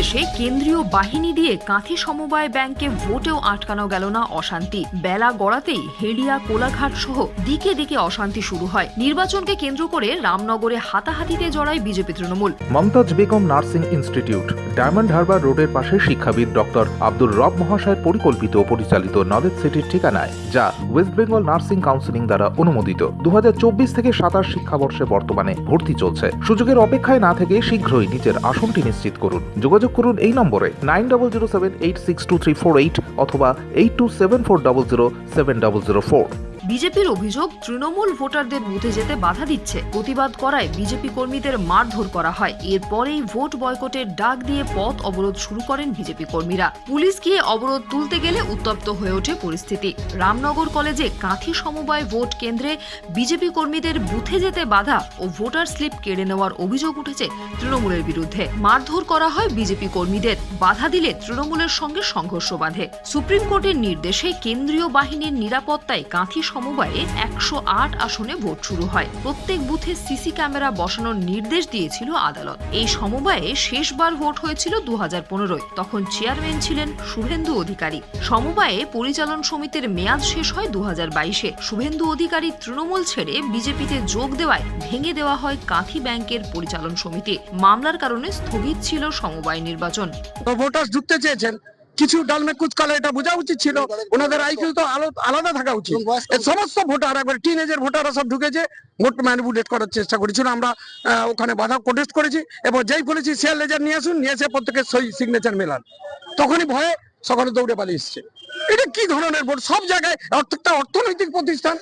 নির্দেশে কেন্দ্রীয় বাহিনী দিয়ে কাঁথি সমবায় ব্যাংকে ভোটেও আটকানো গেল না অশান্তি। বেলা গড়াতেই হেড়িয়া, কোলাঘাট সহ দিকে দিকে অশান্তি শুরু হয়। নির্বাচনকে কেন্দ্র করে রামনগরে হাতাহাতিতে জড়ায় BJP Trinamool. Mumtaz Begum nursing institute, Diamond Harbour রোডের পাশে শিক্ষাবিদ ডক্টর আব্দুর রব মহাশয়ের পরিকল্পিত ও পরিচালিত নলেজ সিটির ঠিকানায়, যা ওয়েস্ট বেঙ্গল নার্সিং কাউন্সিলিং দ্বারা অনুমোদিত। 2024 থেকে 27 শিক্ষাবর্ষে বর্তমানে ভর্তি চলছে। সুযোগের অপেক্ষায় না থেকে শীঘ্রই নিজের আসনটি নিশ্চিত করুন। যোগাযোগ করুন এই নম্বরে 9007862348 অথবা 8274007004। বিজেপির অভিযোগ, তৃণমূল ভোটারদের বুথে যেতে বাধা দিচ্ছে। প্রতিবাদ করায় বিজেপি কর্মীদের মারধর করা হয়। এরপরেই ভোট বয়কটের ডাক দিয়ে পথ অবরোধ শুরু করেন বিজেপি কর্মীরা। পুলিশ গিয়ে অবরোধ তুলতে গেলে উত্তপ্ত হয়ে ওঠে পরিস্থিতি। রামনগর কলেজে কাঁথি সমবায় ভোট কেন্দ্রে বিজেপি কর্মীদের বুথে যেতে বাধা ও ভোটার স্লিপ কেড়ে নেওয়ার অভিযোগ উঠেছে তৃণমূলের বিরুদ্ধে। মারধর করা হয় বিজেপি কর্মীদের। বাধা দিলে তৃণমূলের সঙ্গে সংঘর্ষ বাধে। সুপ্রিম কোর্টের নির্দেশে কেন্দ্রীয় বাহিনীর নিরাপত্তায় কাঁথি সমবায়ে 108 আসনে ভোট শুরু হয়। প্রত্যেক বুথে সিসি ক্যামেরা বসানোর নির্দেশ দিয়েছিল আদালত। এই সমবায়ে শেষবার ভোট হয়েছিল 2015-য়। তখন চেয়ারম্যান ছিলেন শুভেন্দু অধিকারী। সমবায়ে পরিচালন সমিতির মেয়াদ শেষ হয় 2022-এ। শুভেন্দু অধিকারী তৃণমূল ছেড়ে বিজেপিতে যোগ দেওয়ায় ভেঙে দেওয়া হয় কাঁথি ব্যাংকের পরিচালন সমিতি। মামলার কারণে স্থগিত ছিল সমবায় নির্বাচন। ভোটার ঢুকতে চেয়েছেন, কিছু ডালমে কুচকালে এটা বোঝা উচিত ছিল। ওনাদের আইকিউ তো আলাদা থাকা উচিত। সমস্ত ভোটার, একবার টিনেজের ভোটাররা সব ঢুকেছে, ভোট ম্যানিপুলেট করার চেষ্টা করেছিল। আমরা ওখানে বাধা প্রোটেস্ট করেছি এবং যেই বলেছি শেয়ার লেজার নিয়ে আসুন, নিয়ে এসে প্রত্যেকের সই সিগনেচার মেলান, তখনই ভয়ে সকালে দৌড়ে পালিয়ে এসছে। এটা কি ধরনের ভোট? সব জায়গায় একটা অর্থনৈতিক প্রতিষ্ঠান,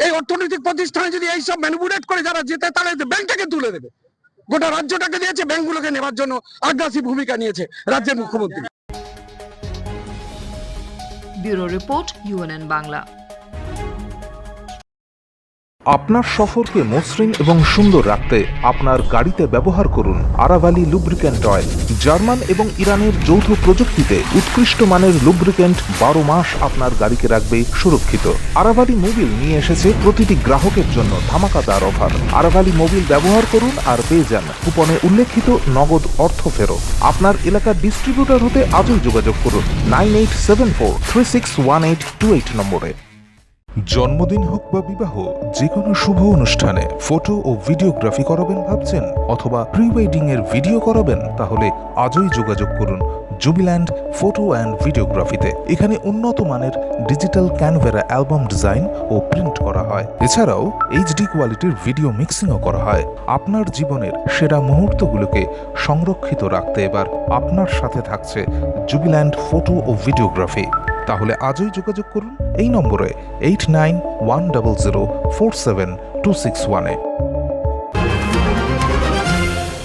এই অর্থনৈতিক প্রতিষ্ঠানে যদি এইসব ম্যানিপুলেট করে যারা যেতে, তাহলে ব্যাংকটাকে তুলে দেবে। গোটা রাজ্যটাকে দিয়েছে, ব্যাংকগুলোকে নেবার জন্য আগ্রাসী ভূমিকা নিয়েছে রাজ্যের মুখ্যমন্ত্রী। Bureau report, UNN Bangla. আপনার সফরকে মসৃণ এবং সুন্দর রাখতে আপনার গাড়িতে ব্যবহার করুন আরাভালি লুব্রিক্যান্ট অয়েল। জার্মান এবং ইরানের যৌথ প্রযুক্তিতে উৎকৃষ্ট মানের লুব্রিক্যান্ট 12 মাস আপনার গাড়িকে রাখবে সুরক্ষিত। আরাভালি মোবিল নিয়ে এসেছে প্রতিটি গ্রাহকের জন্য ধামাকাদার অফার। আরাভালি মোবিল ব্যবহার করুন আর পেয়ে যান কুপনে উল্লেখিত নগদ অর্থ ফেরত। আপনার এলাকার ডিস্ট্রিবিউটর হতে আজই যোগাযোগ করুন 9874361828 নম্বরে। জন্মদিন হোক বা বিবাহ, যে কোনো শুভ অনুষ্ঠানে ফটো ও ভিডিওগ্রাফি করাবেন ভাবছেন, অথবা প্রি ওয়েডিং এর ভিডিও করাবেন, তাহলে আজই যোগাযোগ করুন জুবিল্যান্ড ফটো অ্যান্ড ভিডিওগ্রাফিতে। এখানে উন্নত মানের ডিজিটাল ক্যানভেরা অ্যালবাম ডিজাইন ও প্রিন্ট করা হয়। এছাড়াও এইচডি কোয়ালিটির ভিডিও মিক্সিংও করা হয়। আপনার জীবনের সেরা মুহূর্তগুলোকে সংরক্ষিত রাখতে এবার আপনার সাথে থাকছে জুবিল্যান্ড ফটো ও ভিডিওগ্রাফি। তাহলে আজই যোগাযোগ করুন এই নম্বরে 8910047261-এ।